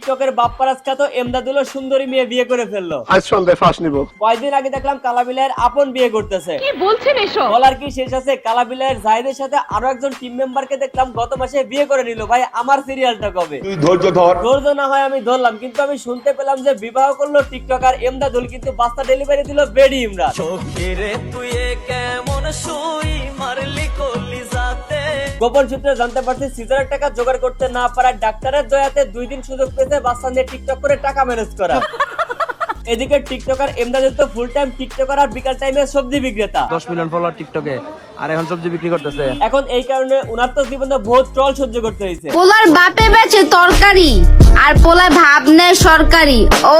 টিকটকের বাপ্পারাজ খ্যাত এমদাদুল সুন্দরী মেয়ে বিয়ে করে ফেললো। আজ সন্ধ্যায় ফাঁস নিব। কয়েকদিন আগে দেখলাম কালাবিলাইয়ের আপন বিয়ে করতেছে। কি বলছেন এসব? বলার কি শেষ আছে? কালাবিলাইয়ের জাহিদের সাথে আরো একজন টিম মেম্বারকে দেখলাম গত মাসে বিয়ে করে নিল। ভাই আমার সিরিয়ালটা কবে? তুই ধৈর্য ধর। ধৈর্য না হয় আমি ধরলাম, কিন্তু আমি শুনতে পেলাম যে বিবাহ করলো টিকটকার এমদাদুল, কিন্তু বাচ্চা ডেলিভারি দিল বেডি ইমরান। গোপন সূত্রে জানতে পারছি সিজারের টাকা জোগাড় করতে না পারার ডাক্তারের দয়াতে 2 দিন সুযোগ পেয়েছে বাচ্চা নিয়ে টিকটক করে টাকা ম্যানেজ করা। এদিকে টিকটকার এমদাদুল তো ফুল টাইম টিকটকার আর বিকাল টাইমে সবজি বিক্রেতা। 10 মিলিয়ন ফলোয়ার টিকটকে, আর এখন সবজি বিক্রি করতেছে। এখন এই কারণে উনার তো জীবনে বহুত ট্রল সহ্য করতে হয়েছে। পোলার বাপে বেচে তরকারি আর পোলায় ভাব নেয় সরকারি। ও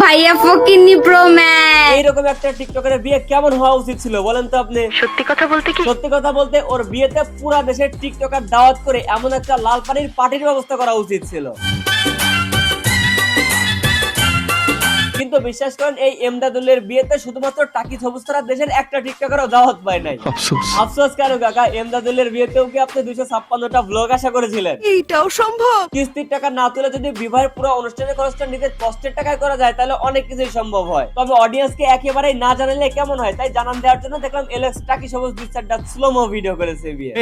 ভাইয়া ফকিন্নি প্রো ম্যান। এইরকম একটা টিকটকারের বিয়ে কেমন হওয়া উচিত ছিল বলেন তো আপনি? সত্যি কথা বলতে কি? সত্যি কথা বলতে ওর বিয়েতে পুরা দেশের টিকটকার দাওয়াত করে এমন একটা লাল পানির পার্টির ব্যবস্থা করা উচিত ছিল। কিন্তু বিশ্বাস করেন এই এমদাদুলের বিয়েতে শুধুমাত্র টাকি সবুজ ছাড়া দেশের একটা টিকটকারও দাওয়াত পায় নাই। আফসোস কেন কাকা? এমদাদুলের বিয়েতেও কি আপনি 256টা ব্লগ আশা করেছিলেন? এইটাও সম্ভব? কিস্তির টাকা না তুলে যদি বিবাহের পুরো অনুষ্ঠানের খরচটা নিজের কষ্টের টাকায় করা যায় তাহলে অনেক কিছুই সম্ভব হয়। তবে অডিয়েন্সকে একেবারেই না জানালে কেমন হয়, তাই জানান দেওয়ার জন্য দেখলাম এলেক্স টাকি সবুজ 2-4টা স্লোমো ভিডিও করেছে বিয়ে।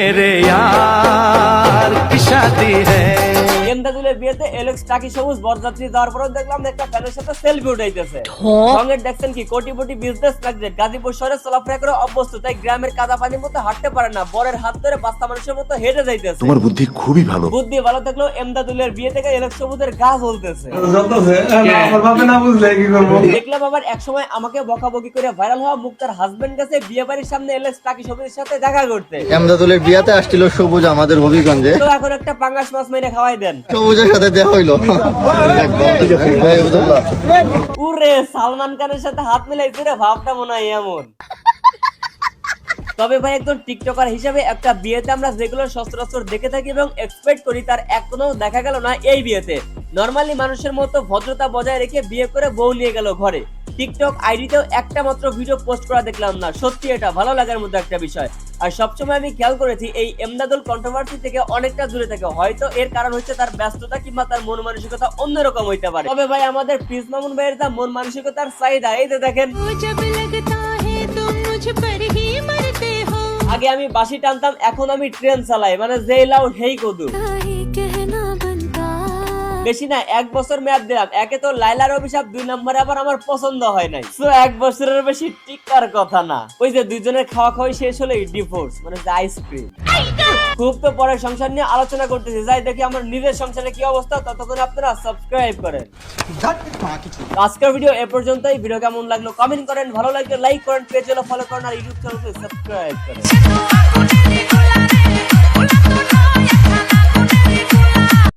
এমদাদুলের বিয়েতে এলেক্স টাকি সবুজ বরযাত্রী যাওয়ার পরেও দেখলাম একটা ফ্যানের সাথে সেলফি উঠাইতেছে। রঙের দেখছেন কি কোটিপতি বিজনেস ম্যাগনেট, গাজীপুর শহরে চলাফেরা করে অভ্যস্ত, তাই গ্রামের কাদা পানির মতো হাঁটতে পারে না, বরের হাত ধরে বাচ্চা মানুষের মতো হেঁটে যাইতেছে। তোমার বুদ্ধি খুবই ভালো। বুদ্ধি ভালো থাকলেও এমদাদুলের বিয়ে থেকে এলেক্স সবুজের গা জ্বলতেছে। দেখলাম আবার একসময় আমাকে বকাবকি করে ভাইরাল হওয়া মুক্তার হাজবেন্ড গেছে বিয়ে বাড়ির সামনে এলেক্স টাকি সবুজের সাথে দেখা করতে। এমদাদুলের বিয়াতে আসছিল সবুজ আমাদের হবিগঞ্জে। তো এখন একটা পাঙ্গাস মাছ মেরে খাওয়াই দেন। সবুজের সাথে দেখা হইলো। উরে সালমান খানের সাথে হাত মিলাইছে রে, ভাবটা মনে হয় এমন। তবে ভাই একজন টিকটকার হিসেবে একটা বিয়েতে আমরা যেগুলো সচরাচর দেখে থাকি এবং এক্সপেক্ট করি তার এক কোথাও দেখা গেল না এই বিয়েতে। নরমালি মানুষের মতো ভদ্রতা বজায় রেখে বিয়ে করে বউ নিয়ে গেল ঘরে। টিকটক আইডিতেও একটা মাত্র ভিডিও পোস্ট করা দেখলাম না। সত্যি এটা ভালো লাগার মতো একটা বিষয়। আর সবসময় আমি খেয়াল করেছি এই এমদাদুল কন্ট্রোভার্সি থেকে অনেকটা দূরে থাকে, হয়তো এর কারণ হচ্ছে তার ব্যস্ততা কিংবা তার মন মানসিকতা অন্যরকম হইতে পারে। তবে ভাই আমাদের প্রিন্স মামুন ভাইয়ের যা মন মানসিকতার চাহিদা, এই যে দেখেন আগে আমি বাঁশি টানতাম, এখন আমি ট্রেন চালাই, মানে যেই লাউ হেই কদু। বেশি না 1 বছর মেয়াদ দিলাম। একে তো লাইলার অভিশাপ, 2 নম্বরে আবার আমার পছন্দ হয় নাই। তো 1 বছরের বেশি টিকার কথা না। ওই যে দুইজনের খাওয়া খাওয়াই শেষ হলেই ডিভোর্স, মানে যে আইসক্রিম। খুব তো পরে সংসার নিয়ে আলোচনা করতেছি, যাই দেখি আমার নিজের সংসারে কি অবস্থা। ততক্ষণ আপনারা সাবস্ক্রাইব করেন। আজকের ভিডিও এ পর্যন্তই। ভিডিও কেমন লাগলো কমেন্ট করেন, ভালো লাগলে লাইক করেন, পেজ হলো ফলো করেন আর ইউটিউব চ্যানেলকে সাবস্ক্রাইব করেন।